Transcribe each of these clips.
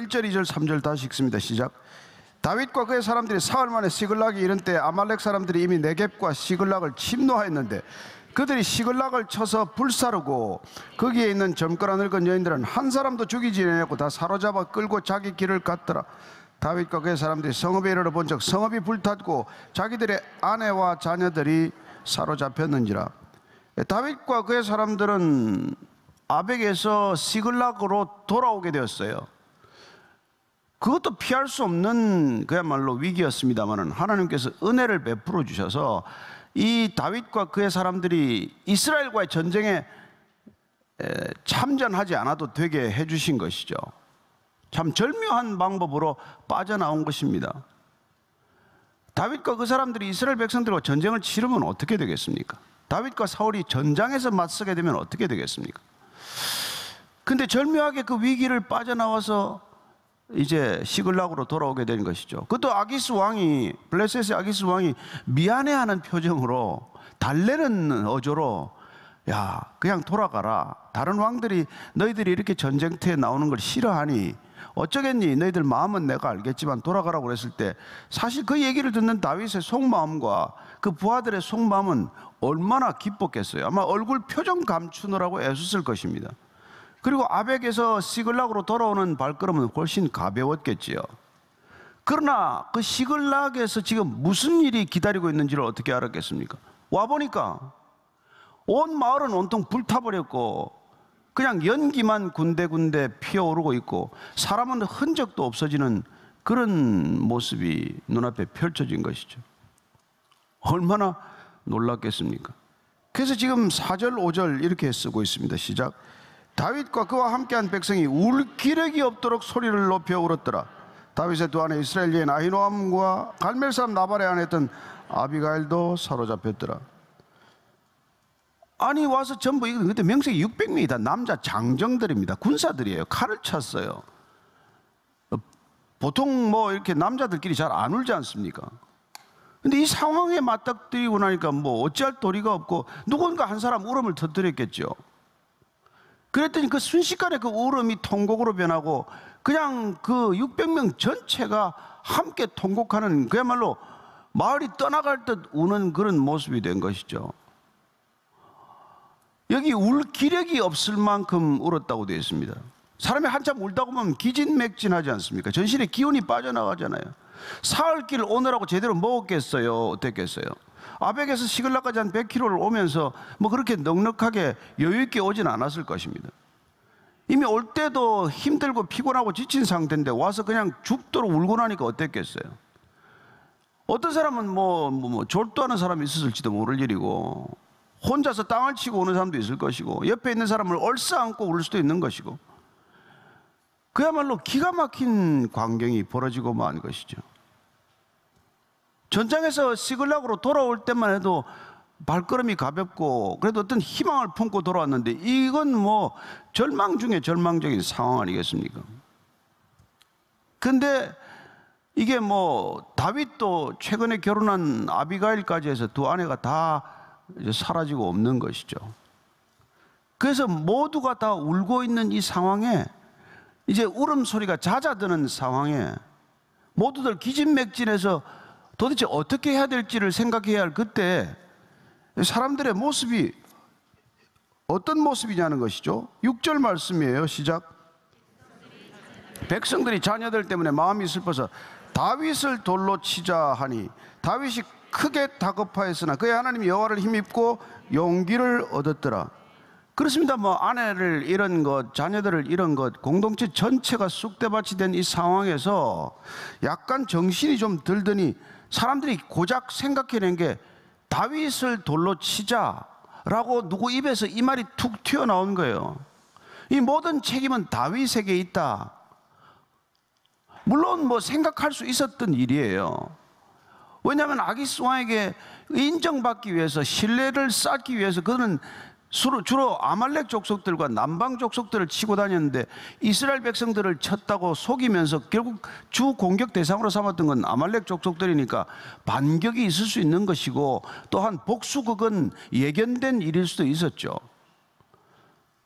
1절, 2절, 3절 다시 읽습니다. 시작. 다윗과 그의 사람들이 사흘 만에 시글락에 이른 때 아말렉 사람들이 이미 네겝과 시글락을 침노하였는데 그들이 시글락을 쳐서 불사르고 거기에 있는 젊거나 늙은 여인들은 한 사람도 죽이지 않았고 다 사로잡아 끌고 자기 길을 갔더라. 다윗과 그의 사람들이 성읍에 이르러 본즉 성읍이 불탔고 자기들의 아내와 자녀들이 사로잡혔는지라. 다윗과 그의 사람들은 아벡에서 시글락으로 돌아오게 되었어요. 그것도 피할 수 없는 그야말로 위기였습니다만 하나님께서 은혜를 베풀어 주셔서 이 다윗과 그의 사람들이 이스라엘과의 전쟁에 참전하지 않아도 되게 해주신 것이죠. 참 절묘한 방법으로 빠져나온 것입니다. 다윗과 그 사람들이 이스라엘 백성들과 전쟁을 치르면 어떻게 되겠습니까? 다윗과 사울이 전장에서 맞서게 되면 어떻게 되겠습니까? 근데 절묘하게 그 위기를 빠져나와서 이제 시글락으로 돌아오게 된 것이죠. 그것도 아기스 왕이, 블레셋의 아기스 왕이 미안해하는 표정으로 달래는 어조로 야 그냥 돌아가라. 다른 왕들이 너희들이 이렇게 전쟁터에 나오는 걸 싫어하니 어쩌겠니? 너희들 마음은 내가 알겠지만 돌아가라고 그랬을 때 사실 그 얘기를 듣는 다윗의 속마음과 그 부하들의 속마음은 얼마나 기뻤겠어요. 아마 얼굴 표정 감추느라고 애썼을 것입니다. 그리고 아벡에서 시글락으로 돌아오는 발걸음은 훨씬 가벼웠겠지요. 그러나 그 시글락에서 지금 무슨 일이 기다리고 있는지를 어떻게 알았겠습니까? 와보니까 온 마을은 온통 불타버렸고 그냥 연기만 군데군데 피어오르고 있고 사람은 흔적도 없어지는 그런 모습이 눈앞에 펼쳐진 것이죠. 얼마나 놀랐겠습니까? 그래서 지금 4절, 5절 이렇게 쓰고 있습니다. 시작. 다윗과 그와 함께한 백성이 울 기력이 없도록 소리를 높여 울었더라. 다윗의 두 아내 이스라엘 여인 아히노암과 갈멜 사람 나발의 아내였던 아비가일도 사로잡혔더라. 아니 와서 전부 그때 명색이 600명이다. 남자 장정들입니다. 군사들이에요. 칼을 찼어요. 보통 뭐 이렇게 남자들끼리 잘 안 울지 않습니까? 근데 이 상황에 맞닥뜨리고 나니까 뭐 어찌할 도리가 없고 누군가 한 사람 울음을 터뜨렸겠죠. 그랬더니 그 순식간에 그 울음이 통곡으로 변하고 그냥 그 600명 전체가 함께 통곡하는 그야말로 마을이 떠나갈 듯 우는 그런 모습이 된 것이죠. 여기 울 기력이 없을 만큼 울었다고 되어 있습니다. 사람이 한참 울다 보면 기진맥진하지 않습니까? 전신에 기운이 빠져나가잖아요. 사흘길 오느라고 제대로 먹었겠어요? 어땠겠어요? 아벡에서 시글락까지 한 100km를 오면서 뭐 그렇게 넉넉하게 여유있게 오진 않았을 것입니다. 이미 올 때도 힘들고 피곤하고 지친 상태인데 와서 그냥 죽도록 울고 나니까 어땠겠어요? 어떤 사람은 뭐 졸도하는 사람이 있었을지도 모를 일이고 혼자서 땅을 치고 오는 사람도 있을 것이고 옆에 있는 사람을 얼싸안고 울 수도 있는 것이고 그야말로 기가 막힌 광경이 벌어지고 만 것이죠. 전장에서 시글락으로 돌아올 때만 해도 발걸음이 가볍고 그래도 어떤 희망을 품고 돌아왔는데 이건 뭐 절망 중에 절망적인 상황 아니겠습니까? 근데 이게 뭐 다윗도 최근에 결혼한 아비가일까지 해서 두 아내가 다 이제 사라지고 없는 것이죠. 그래서 모두가 다 울고 있는 이 상황에 이제 울음소리가 잦아드는 상황에 모두들 기진맥진해서 도대체 어떻게 해야 될지를 생각해야 할 그때 사람들의 모습이 어떤 모습이냐는 것이죠. 6절 말씀이에요. 시작. 백성들이 자녀들 때문에 마음이 슬퍼서 다윗을 돌로 치자 하니 다윗이 크게 다급하였으나 그의 하나님 여호와를 힘입고 용기를 얻었더라. 그렇습니다. 뭐 아내를 잃은 것, 자녀들을 잃은 것, 공동체 전체가 쑥대밭이 된 이 상황에서 약간 정신이 좀 들더니 사람들이 고작 생각해낸 게 다윗을 돌로 치자라고 누구 입에서 이 말이 툭 튀어나온 거예요. 이 모든 책임은 다윗에게 있다. 물론 뭐 생각할 수 있었던 일이에요. 왜냐하면 아기스 왕에게 인정받기 위해서 신뢰를 쌓기 위해서 그는 주로 아말렉 족속들과 남방 족속들을 치고 다녔는데 이스라엘 백성들을 쳤다고 속이면서 결국 주 공격 대상으로 삼았던 건 아말렉 족속들이니까 반격이 있을 수 있는 것이고 또한 복수극은 예견된 일일 수도 있었죠.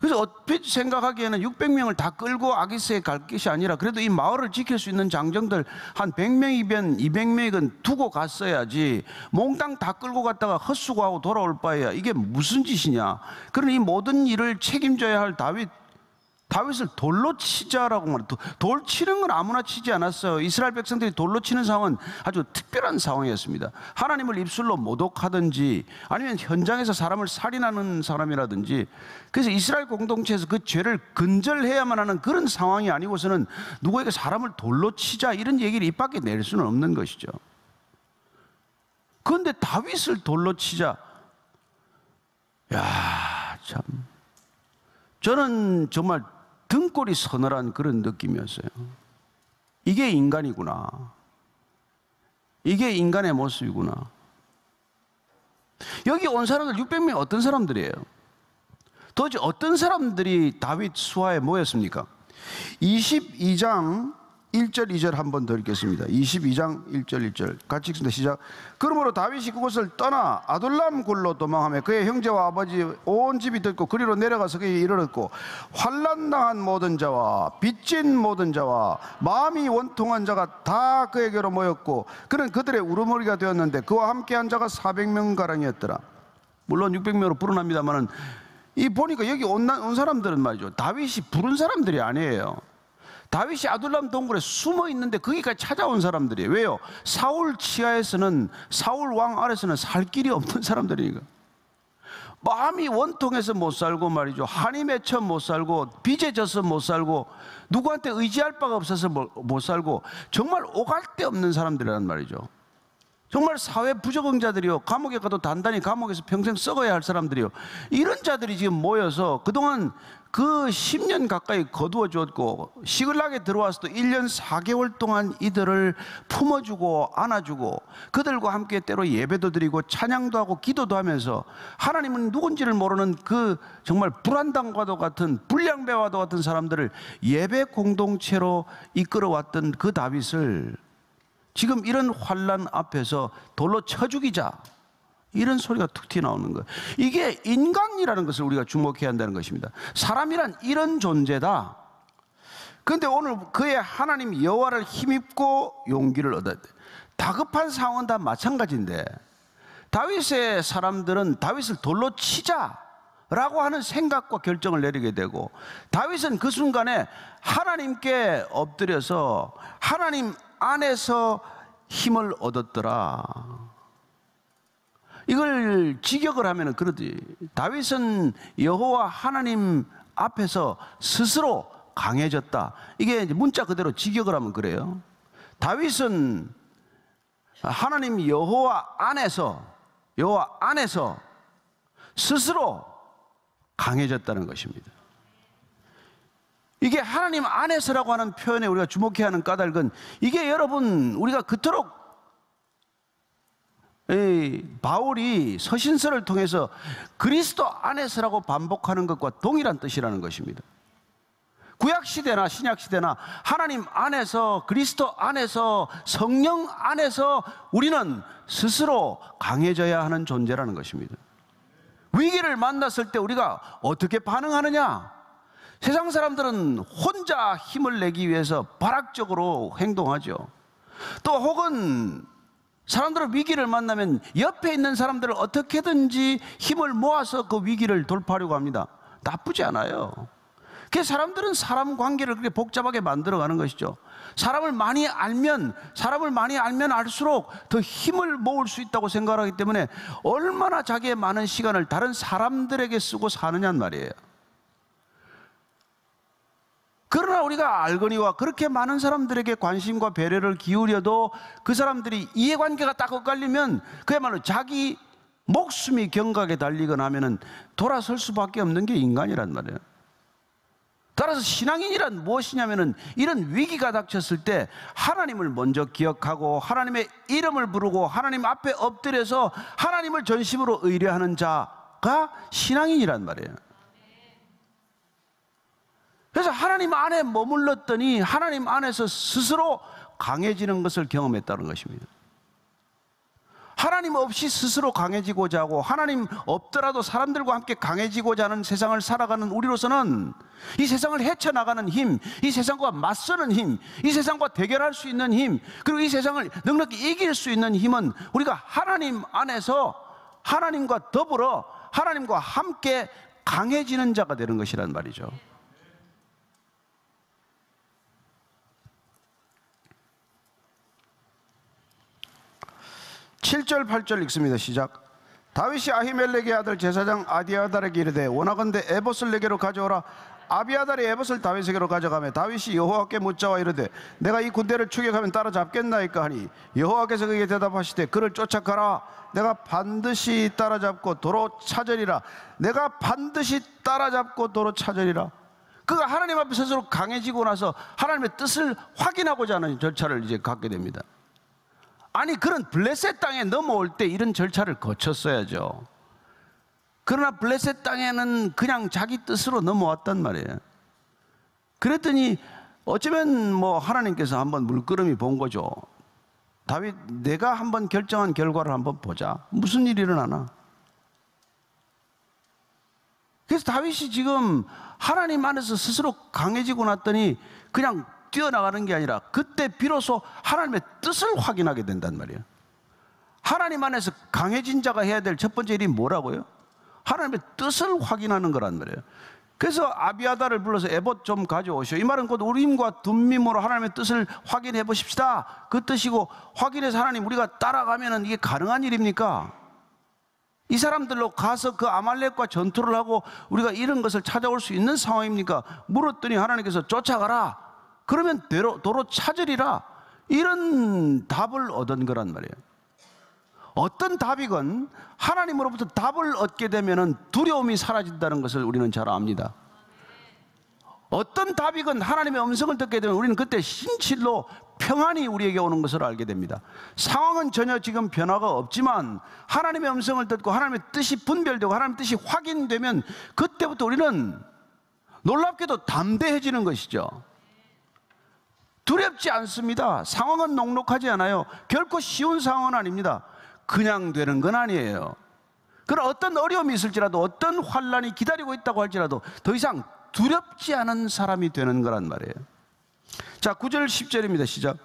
그래서 얼핏 생각하기에는 600명을 다 끌고 아기스에 갈 것이 아니라 그래도 이 마을을 지킬 수 있는 장정들 한 100명이면 200명이건 두고 갔어야지, 몽땅 다 끌고 갔다가 헛수고하고 돌아올 바에야 이게 무슨 짓이냐. 그러니 이 모든 일을 책임져야 할 다윗을 돌로 치자라고 말해요. 돌 치는 건 아무나 치지 않았어요. 이스라엘 백성들이 돌로 치는 상황은 아주 특별한 상황이었습니다. 하나님을 입술로 모독하든지 아니면 현장에서 사람을 살인하는 사람이라든지, 그래서 이스라엘 공동체에서 그 죄를 근절해야만 하는 그런 상황이 아니고서는 누구에게 사람을 돌로 치자 이런 얘기를 입 밖에 낼 수는 없는 것이죠. 그런데 다윗을 돌로 치자, 야, 참, 저는 정말 등골이 서늘한 그런 느낌이었어요. 이게 인간이구나. 이게 인간의 모습이구나. 여기 온 사람들 600명이 어떤 사람들이에요? 도대체 어떤 사람들이 다윗 수하에 모였습니까? 22장 1절 2절 한번 더 읽겠습니다. 22장 1절 2절 같이 읽습니다. 시작. 그러므로 다윗이 그곳을 떠나 아둘람 굴로 도망하며 그의 형제와 아버지 온 집이 듣고 그리로 내려가서 그에게 이르렀고, 환난당한 모든 자와 빚진 모든 자와 마음이 원통한 자가 다 그에게로 모였고, 그는 그들의 우르머리가 되었는데 그와 함께한 자가 400명가량이었더라. 물론 600명으로 불어납니다만은 이 보니까 여기 온 사람들은 말이죠, 다윗이 부른 사람들이 아니에요. 다윗이 아둘람 동굴에 숨어 있는데 거기까지 찾아온 사람들이에요. 왜요? 사울 치하에서는, 사울 왕 아래서는 살 길이 없는 사람들이니까. 마음이 원통해서 못 살고 말이죠, 한이 맺혀 못 살고, 빚에 져서 못 살고, 누구한테 의지할 바가 없어서 못 살고, 정말 오갈 데 없는 사람들이란 말이죠. 정말 사회 부적응자들이요, 감옥에 가도 단단히 감옥에서 평생 썩어야 할 사람들이요, 이런 자들이 지금 모여서 그동안 그 10년 가까이 거두어 주었고, 시글락에 들어와서도 1년 4개월 동안 이들을 품어주고 안아주고 그들과 함께 때로 예배도 드리고 찬양도 하고 기도도 하면서 하나님은 누군지를 모르는 그 정말 불안당과도 같은, 불량배와도 같은 사람들을 예배 공동체로 이끌어왔던 그 다윗을 지금 이런 환난 앞에서 돌로 쳐 죽이자, 이런 소리가 툭 튀어나오는 거예요. 이게 인간이라는 것을 우리가 주목해야 한다는 것입니다. 사람이란 이런 존재다. 그런데 오늘 그의 하나님 여호와를 힘입고 용기를 얻어야 돼. 다급한 상황은 다 마찬가지인데, 다윗의 사람들은 다윗을 돌로 치자라고 하는 생각과 결정을 내리게 되고, 다윗은 그 순간에 하나님께 엎드려서 하나님 안에서 힘을 얻었더라. 이걸 직역을 하면 그러지. 다윗은 여호와 하나님 앞에서 스스로 강해졌다. 이게 문자 그대로 직역을 하면 그래요. 다윗은 하나님 여호와 안에서 스스로 강해졌다는 것입니다. 이게 하나님 안에서라고 하는 표현에 우리가 주목해야 하는 까닭은, 이게 여러분 우리가 그토록 바울이 서신서를 통해서 그리스도 안에서라고 반복하는 것과 동일한 뜻이라는 것입니다. 구약시대나 신약시대나 하나님 안에서, 그리스도 안에서, 성령 안에서 우리는 스스로 강해져야 하는 존재라는 것입니다. 위기를 만났을 때 우리가 어떻게 반응하느냐? 세상 사람들은 혼자 힘을 내기 위해서 발악적으로 행동하죠. 또 혹은 사람들은 위기를 만나면 옆에 있는 사람들을 어떻게든지 힘을 모아서 그 위기를 돌파하려고 합니다. 나쁘지 않아요. 그래서 사람들은 사람 관계를 그렇게 복잡하게 만들어가는 것이죠. 사람을 많이 알면 알수록 더 힘을 모을 수 있다고 생각하기 때문에 얼마나 자기의 많은 시간을 다른 사람들에게 쓰고 사느냐는 말이에요. 그러나 우리가 알거니와 그렇게 많은 사람들에게 관심과 배려를 기울여도 그 사람들이 이해관계가 딱 엇갈리면 그야말로 자기 목숨이 경각에 달리거나 하면은 돌아설 수밖에 없는 게 인간이란 말이에요. 따라서 신앙인이란 무엇이냐면은 이런 위기가 닥쳤을 때 하나님을 먼저 기억하고 하나님의 이름을 부르고 하나님 앞에 엎드려서 하나님을 전심으로 의뢰하는 자가 신앙인이란 말이에요. 그래서 하나님 안에 머물렀더니 하나님 안에서 스스로 강해지는 것을 경험했다는 것입니다. 하나님 없이 스스로 강해지고자 하고 하나님 없더라도 사람들과 함께 강해지고자 하는 세상을 살아가는 우리로서는 이 세상을 헤쳐나가는 힘, 이 세상과 맞서는 힘, 이 세상과 대결할 수 있는 힘, 그리고 이 세상을 넉넉히 이길 수 있는 힘은 우리가 하나님 안에서 하나님과 더불어 하나님과 함께 강해지는 자가 되는 것이란 말이죠. 7절 8절 읽습니다. 시작. 다윗이 아히멜렉의 아들 제사장 아비아달에게 이르되 원하건대 에봇을 내게로 가져오라. 아비아달이 에봇을 다윗에게로 가져가며 다윗이 여호와께 묻자와 이르되 내가 이 군대를 추격하면 따라잡겠나이까 하니 여호와께서 그에게 대답하시되 그를 쫓아가라. 내가 반드시 따라잡고 도로 찾으리라. 내가 반드시 따라잡고 도로 찾으리라. 그가 하나님 앞에 스스로 강해지고 나서 하나님의 뜻을 확인하고자 하는 절차를 이제 갖게 됩니다. 아니, 그런 블레셋 땅에 넘어올 때 이런 절차를 거쳤어야죠. 그러나 블레셋 땅에는 그냥 자기 뜻으로 넘어왔단 말이에요. 그랬더니 어쩌면 뭐 하나님께서 한번 물끄러미 본 거죠. 다윗, 내가 한번 결정한 결과를 한번 보자. 무슨 일이 일어나나? 그래서 다윗이 지금 하나님 안에서 스스로 강해지고 났더니 그냥 뛰어나가는 게 아니라 그때 비로소 하나님의 뜻을 확인하게 된단 말이에요. 하나님 안에서 강해진 자가 해야 될 첫 번째 일이 뭐라고요? 하나님의 뜻을 확인하는 거란 말이에요. 그래서 아비아달을 불러서 에봇 좀 가져오시오. 이 말은 곧 우림과 둠밈으로 하나님의 뜻을 확인해 보십시다, 그 뜻이고, 확인해서 하나님 우리가 따라가면 이게 가능한 일입니까? 이 사람들로 가서 그 아말렉과 전투를 하고 우리가 이런 것을 찾아올 수 있는 상황입니까? 물었더니 하나님께서 쫓아가라. 그러면 도로 찾으리라. 이런 답을 얻은 거란 말이에요. 어떤 답이건 하나님으로부터 답을 얻게 되면 두려움이 사라진다는 것을 우리는 잘 압니다. 어떤 답이건 하나님의 음성을 듣게 되면 우리는 그때 신실로 평안이 우리에게 오는 것을 알게 됩니다. 상황은 전혀 지금 변화가 없지만 하나님의 음성을 듣고 하나님의 뜻이 분별되고 하나님의 뜻이 확인되면 그때부터 우리는 놀랍게도 담대해지는 것이죠. 두렵지 않습니다. 상황은 녹록하지 않아요. 결코 쉬운 상황은 아닙니다. 그냥 되는 건 아니에요. 그러나 어떤 어려움이 있을지라도, 어떤 환난이 기다리고 있다고 할지라도 더 이상 두렵지 않은 사람이 되는 거란 말이에요. 자, 9절 10절입니다. 시작.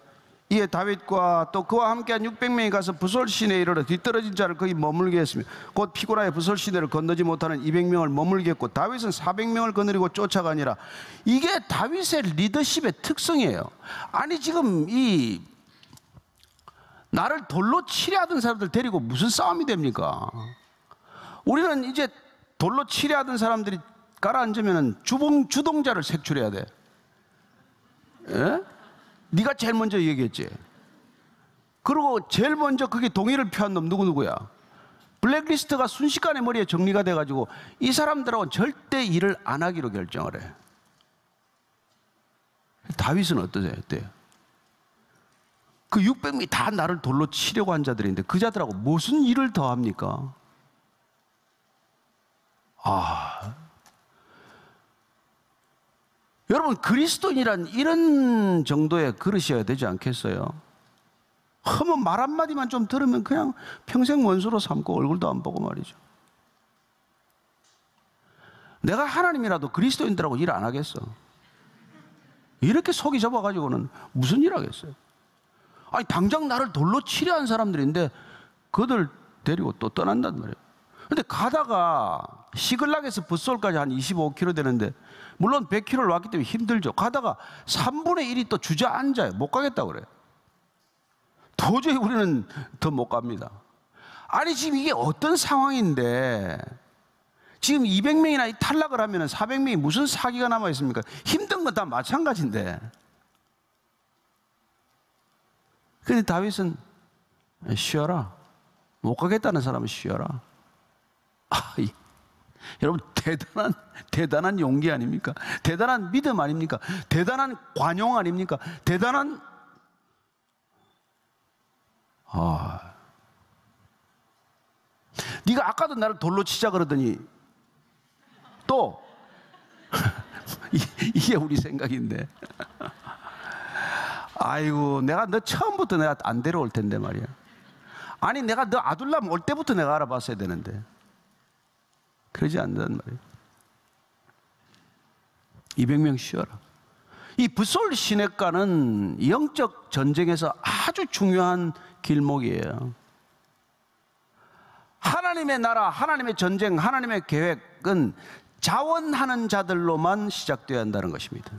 이에 다윗과 또 그와 함께한 600명이 가서 부솔 시내에 이르러 뒤떨어진 자를 거기 머물게 했으며 곧 피곤하여 부솔 시내를 건너지 못하는 200명을 머물게 했고 다윗은 400명을 거느리고 쫓아가니라. 이게 다윗의 리더십의 특성이에요. 아니, 지금 이 나를 돌로 치려 하던 사람들 데리고 무슨 싸움이 됩니까? 우리는 이제 돌로 치려 하던 사람들이 가라앉으면 주동자를 색출해야 돼. 예? 네가 제일 먼저 얘기했지. 그리고 제일 먼저 그게 동의를 표한 놈 누구야? 블랙리스트가 순식간에 머리에 정리가 돼가지고 이 사람들하고는 절대 일을 안 하기로 결정을 해. 다윗은 어떠세요? 어때요? 그 600명이 다 나를 돌로 치려고 한 자들인데 그 자들하고 무슨 일을 더 합니까? 여러분, 그리스도인이란 이런 정도의 그릇이어야 되지 않겠어요? 뭐 말 한마디만 좀 들으면 그냥 평생 원수로 삼고 얼굴도 안 보고 말이죠. 내가 하나님이라도 그리스도인들하고 일 안 하겠어. 이렇게 속이 좁아가지고는 무슨 일 하겠어요? 아니, 당장 나를 돌로 치려 한 사람들인데 그들 데리고 또 떠난단 말이에요. 근데 가다가 시글락에서 붓솔까지 한 25km 되는데, 물론 100km를 왔기 때문에 힘들죠. 가다가 3분의 1이 또 주저앉아요. 못 가겠다고 그래요. 도저히 우리는 더 못 갑니다. 아니, 지금 이게 어떤 상황인데 지금 200명이나 탈락을 하면 400명이 무슨 사기가 남아 있습니까? 힘든 건 다 마찬가지인데. 근데 다윗은 쉬어라. 못 가겠다는 사람은 쉬어라. 여러분, 대단한 용기 아닙니까? 대단한 믿음 아닙니까? 대단한 관용 아닙니까? 대단한 네가 아까도 나를 돌로 치자 그러더니 또 이게 우리 생각인데. 아이고, 내가 너 처음부터 내가 안 데려올 텐데 말이야. 아니 내가 너 아둘람 올 때부터 내가 알아봤어야 되는데 그러지 않는단 말이에요. 200명 쉬어라. 이 붓솔 시냇가는 영적 전쟁에서 아주 중요한 길목이에요. 하나님의 나라, 하나님의 전쟁, 하나님의 계획은 자원하는 자들로만 시작되어야 한다는 것입니다.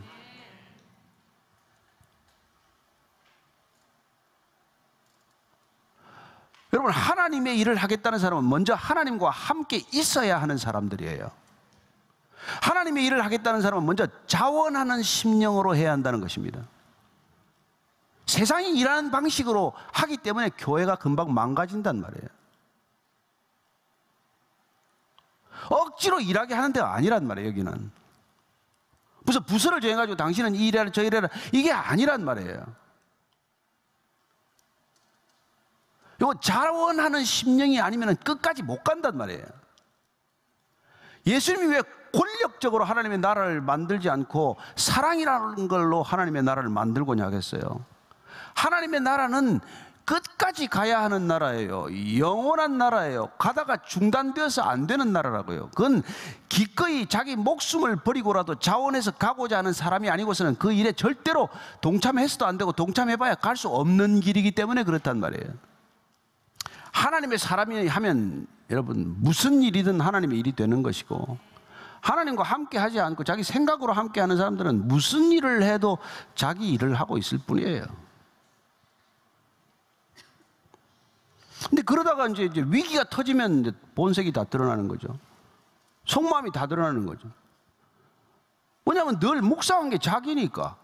여러분, 하나님의 일을 하겠다는 사람은 먼저 하나님과 함께 있어야 하는 사람들이에요. 하나님의 일을 하겠다는 사람은 먼저 자원하는 심령으로 해야 한다는 것입니다. 세상이 일하는 방식으로 하기 때문에 교회가 금방 망가진단 말이에요. 억지로 일하게 하는 데가 아니란 말이에요. 여기는 무슨 부서를 정해가지고 당신은 이 일해라 저 일해라 이게 아니란 말이에요. 이거 자원하는 심령이 아니면 끝까지 못 간단 말이에요. 예수님이 왜 권력적으로 하나님의 나라를 만들지 않고 사랑이라는 걸로 하나님의 나라를 만들고냐 하겠어요. 하나님의 나라는 끝까지 가야 하는 나라예요. 영원한 나라예요. 가다가 중단되어서 안 되는 나라라고요. 그건 기꺼이 자기 목숨을 버리고라도 자원해서 가고자 하는 사람이 아니고서는 그 일에 절대로 동참해서도 안 되고 동참해봐야 갈 수 없는 길이기 때문에 그렇단 말이에요. 하나님의 사람이 하면 여러분 무슨 일이든 하나님의 일이 되는 것이고, 하나님과 함께 하지 않고 자기 생각으로 함께 하는 사람들은 무슨 일을 해도 자기 일을 하고 있을 뿐이에요. 근데 그러다가 이제 위기가 터지면 이제 본색이 다 드러나는 거죠. 속마음이 다 드러나는 거죠. 왜냐하면 늘 묵상한 게 자기니까.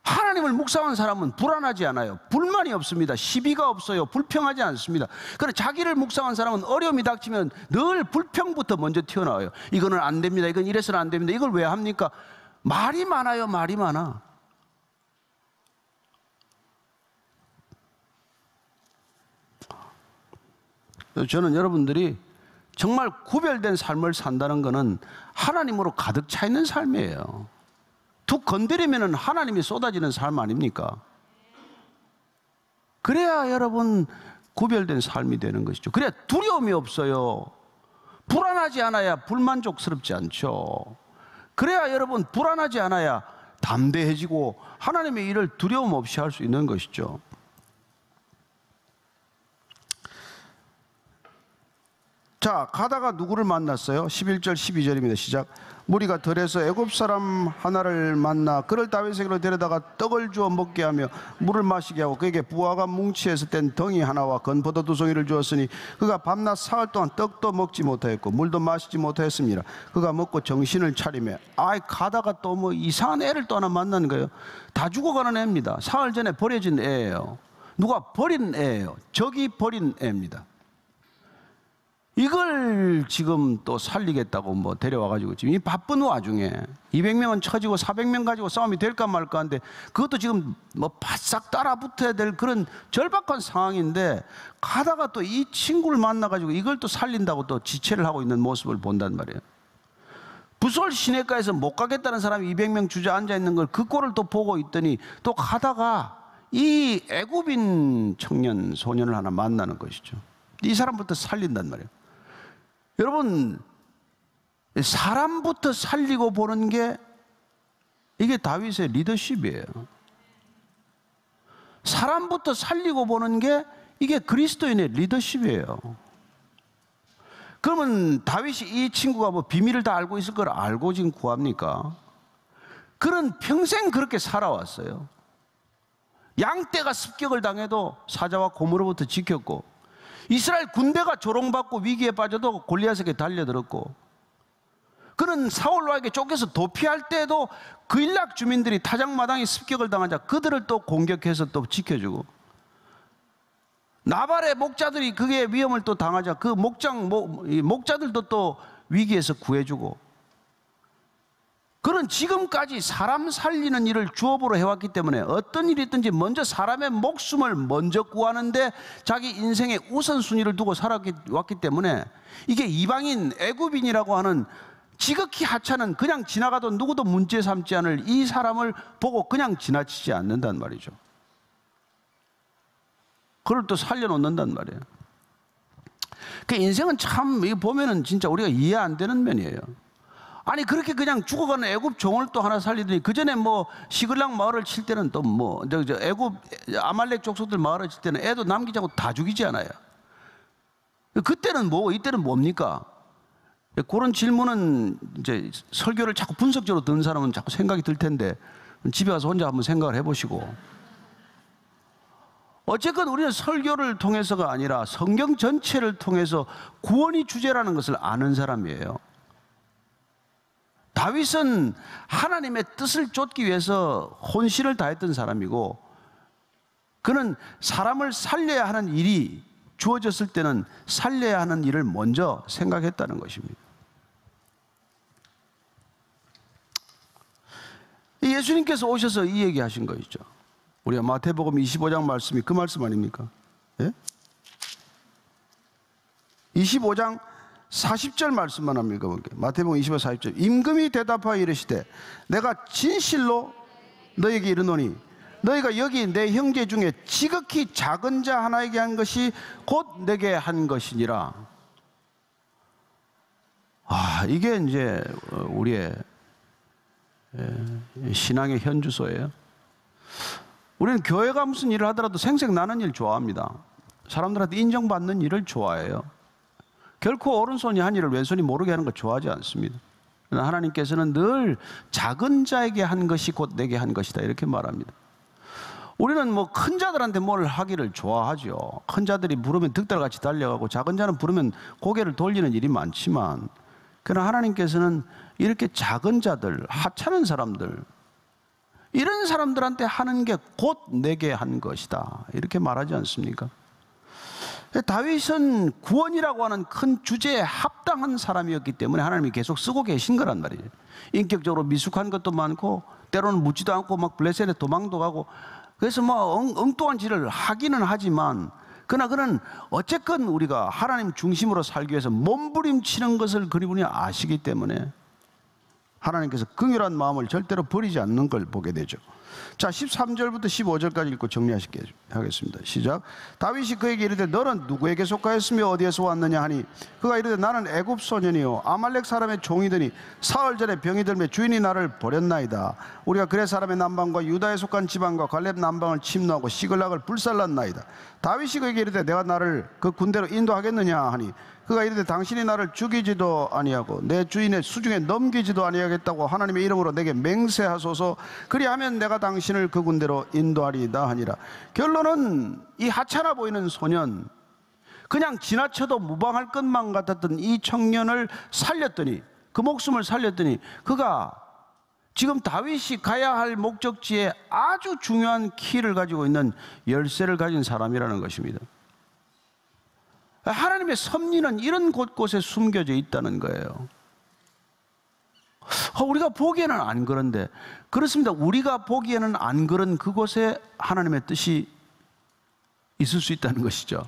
하나님을 묵상한 사람은 불안하지 않아요. 불만이 없습니다. 시비가 없어요. 불평하지 않습니다. 그런데 자기를 묵상한 사람은 어려움이 닥치면 늘 불평부터 먼저 튀어나와요. 이거는 안 됩니다. 이건 이래서는 안 됩니다. 이걸 왜 합니까? 말이 많아요. 말이 많아. 저는 여러분들이 정말 구별된 삶을 산다는 것은 하나님으로 가득 차 있는 삶이에요. 툭 건드리면 하나님이 쏟아지는 삶 아닙니까? 그래야 여러분 구별된 삶이 되는 것이죠. 그래야 두려움이 없어요. 불안하지 않아야 불만족스럽지 않죠. 그래야 여러분 불안하지 않아야 담대해지고 하나님의 일을 두려움 없이 할 수 있는 것이죠. 자, 가다가 누구를 만났어요? 11절 12절입니다. 시작. 무리가 들에서 애굽 사람 하나를 만나 그를 다윗에게로 데려다가 떡을 주어 먹게 하며 물을 마시게 하고 그에게 부화가 뭉치에서 뗀 덩이 하나와 건포도 2송이를 주었으니 그가 밤낮 사흘 동안 떡도 먹지 못하였고 물도 마시지 못하였습니다. 그가 먹고 정신을 차리며 가다가 또 뭐 이상한 애를 또 하나 만난 거예요. 다 죽어가는 애입니다. 사흘 전에 버려진 애예요. 누가 버린 애예요. 적이 버린 애입니다. 이걸 지금 또 살리겠다고 뭐 데려와가지고 지금 이 바쁜 와중에 200명은 처지고 400명 가지고 싸움이 될까 말까 하는데 그것도 지금 뭐 바싹 따라 붙어야 될 그런 절박한 상황인데 가다가 또 이 친구를 만나가지고 이걸 또 살린다고 또 지체를 하고 있는 모습을 본단 말이에요. 붓솔 시냇가에서 못 가겠다는 사람이 200명 주저앉아 있는 걸 그 꼴을 또 보고 있더니 또 가다가 이 애굽인 청년 소년을 하나 만나는 것이죠. 이 사람부터 살린단 말이에요. 여러분, 사람부터 살리고 보는 게 이게 다윗의 리더십이에요. 사람부터 살리고 보는 게 이게 그리스도인의 리더십이에요. 그러면 다윗이 이 친구가 뭐 비밀을 다 알고 있을 걸 알고 지금 구합니까? 그는 평생 그렇게 살아왔어요. 양떼가 습격을 당해도 사자와 곰으로부터 지켰고, 이스라엘 군대가 조롱받고 위기에 빠져도 골리앗에게 달려들었고, 그는 사울왕에게 쫓겨서 도피할 때도 그 일락 주민들이 타작마당에 습격을 당하자 그들을 또 공격해서 또 지켜주고, 나발의 목자들이 그게 위험을 또 당하자 그 목자들도 또 위기에서 구해주고, 그는 지금까지 사람 살리는 일을 주업으로 해왔기 때문에 어떤 일이 있든지 먼저 사람의 목숨을 먼저 구하는데 자기 인생의 우선순위를 두고 살아왔기 때문에 이게 이방인 애굽인이라고 하는 지극히 하찮은 그냥 지나가도 누구도 문제 삼지 않을 이 사람을 보고 그냥 지나치지 않는단 말이죠. 그걸 또 살려놓는단 말이에요. 그 인생은 참 이거 보면은 진짜 우리가 이해 안 되는 면이에요. 아니 그렇게 그냥 죽어가는 애굽 종을 또 하나 살리더니 그 전에 뭐 시글락 마을을 칠 때는 또 뭐 애굽 아말렉 족속들 마을을 칠 때는 애도 남기지 않고 다 죽이지 않아요. 그때는 뭐고 이때는 뭡니까? 그런 질문은 이제 설교를 자꾸 분석적으로 듣는 사람은 자꾸 생각이 들 텐데 집에 가서 혼자 한번 생각을 해보시고, 어쨌건 우리는 설교를 통해서가 아니라 성경 전체를 통해서 구원이 주제라는 것을 아는 사람이에요. 다윗은 하나님의 뜻을 쫓기 위해서 혼신을 다했던 사람이고, 그는 사람을 살려야 하는 일이 주어졌을 때는 살려야 하는 일을 먼저 생각했다는 것입니다. 예수님께서 오셔서 이 얘기하신 것이죠. 우리가 마태복음 25장 말씀이 그 말씀 아닙니까? 예? 25장 40절 말씀만 한번 읽어볼게요. 마태복음 25장 40절. 임금이 대답하여 이르시되 내가 진실로 너에게 이르노니 너희가 여기 내 형제 중에 지극히 작은 자 하나에게 한 것이 곧 내게 한 것이니라. 이게 이제 우리의 신앙의 현주소예요. 우리는 교회가 무슨 일을 하더라도 생색나는 일 좋아합니다. 사람들한테 인정받는 일을 좋아해요. 결코 오른손이 한 일을 왼손이 모르게 하는 거 좋아하지 않습니다. 그러나 하나님께서는 늘 작은 자에게 한 것이 곧 내게 한 것이다 이렇게 말합니다. 우리는 뭐 큰 자들한테 뭘 하기를 좋아하죠. 큰 자들이 부르면 득달같이 달려가고 작은 자는 부르면 고개를 돌리는 일이 많지만, 그러나 하나님께서는 이렇게 작은 자들, 하찮은 사람들, 이런 사람들한테 하는 게 곧 내게 한 것이다 이렇게 말하지 않습니까? 다윗은 구원이라고 하는 큰 주제에 합당한 사람이었기 때문에 하나님이 계속 쓰고 계신 거란 말이에요. 인격적으로 미숙한 것도 많고 때로는 묻지도 않고 막 블레셋에 도망도 가고, 그래서 뭐 엉뚱한 짓을 하기는 하지만, 그러나 그는 어쨌건 우리가 하나님 중심으로 살기 위해서 몸부림치는 것을 그리분이 아시기 때문에 하나님께서 긍휼한 마음을 절대로 버리지 않는 걸 보게 되죠. 자, 13절부터 15절까지 읽고 정리하겠습니다. 시작. 다윗이 그에게 이르되 너는 누구에게 속하였으며 어디에서 왔느냐 하니, 그가 이르되 나는 애굽 소년이요 아말렉 사람의 종이더니 사흘 전에 병이 들매 주인이 나를 버렸나이다. 우리가 그레 사람의 남방과 유다에 속한 지방과 갈렙 남방을 침노하고 시글락을 불살랐나이다. 다윗이 그에게 이르되 내가 나를 그 군대로 인도하겠느냐 하니, 그가 이르되 당신이 나를 죽이지도 아니하고 내 주인의 수중에 넘기지도 아니하겠다고 하나님의 이름으로 내게 맹세하소서. 그리하면 내가 당신을 그 군대로 인도하리이다 하니라. 결론은 이 하찮아 보이는 소년, 그냥 지나쳐도 무방할 것만 같았던 이 청년을 살렸더니, 그 목숨을 살렸더니 그가 지금 다윗이 가야 할 목적지에 아주 중요한 키를 가지고 있는 열쇠를 가진 사람이라는 것입니다. 하나님의 섭리는 이런 곳곳에 숨겨져 있다는 거예요. 우리가 보기에는 안 그런데, 그렇습니다. 우리가 보기에는 안 그런 그곳에 하나님의 뜻이 있을 수 있다는 것이죠.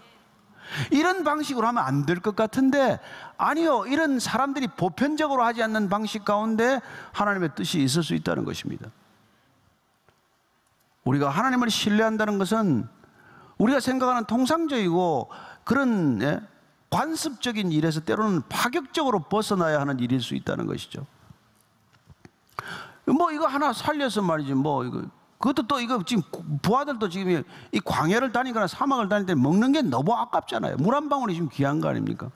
이런 방식으로 하면 안 될 것 같은데, 아니요, 이런 사람들이 보편적으로 하지 않는 방식 가운데 하나님의 뜻이 있을 수 있다는 것입니다. 우리가 하나님을 신뢰한다는 것은 우리가 생각하는 통상적이고 그런 관습적인 일에서 때로는 파격적으로 벗어나야 하는 일일 수 있다는 것이죠. 뭐 이거 하나 살려서 말이지, 뭐 이거 그것도 또 이거 지금 부하들도 지금 이 광야를 다니거나 사막을 다닐 때 먹는 게 너무 아깝잖아요. 물 한 방울이 지금 귀한 거 아닙니까?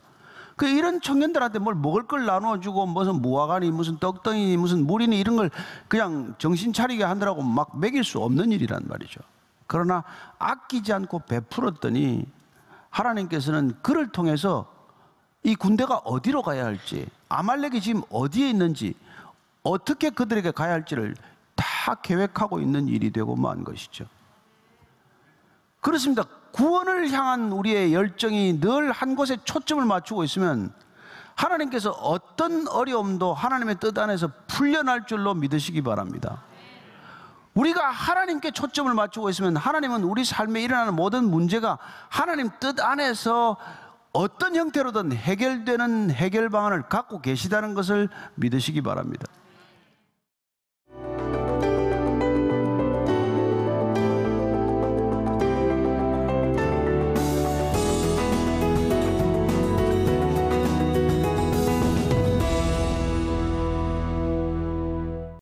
그 이런 청년들한테 뭘 먹을 걸 나눠주고 무슨 무화과니 무슨 떡덩이 무슨 물이니 이런 걸 그냥 정신 차리게 하느라고 막 먹일 수 없는 일이란 말이죠. 그러나 아끼지 않고 베풀었더니 하나님께서는 그를 통해서 이 군대가 어디로 가야 할지, 아말렉이 지금 어디에 있는지, 어떻게 그들에게 가야 할지를 다 계획하고 있는 일이 되고 만 것이죠. 그렇습니다. 구원을 향한 우리의 열정이 늘 한 곳에 초점을 맞추고 있으면 하나님께서 어떤 어려움도 하나님의 뜻 안에서 풀려날 줄로 믿으시기 바랍니다. 우리가 하나님께 초점을 맞추고 있으면 하나님은 우리 삶에 일어나는 모든 문제가 하나님 뜻 안에서 어떤 형태로든 해결되는 해결 방안을 갖고 계시다는 것을 믿으시기 바랍니다.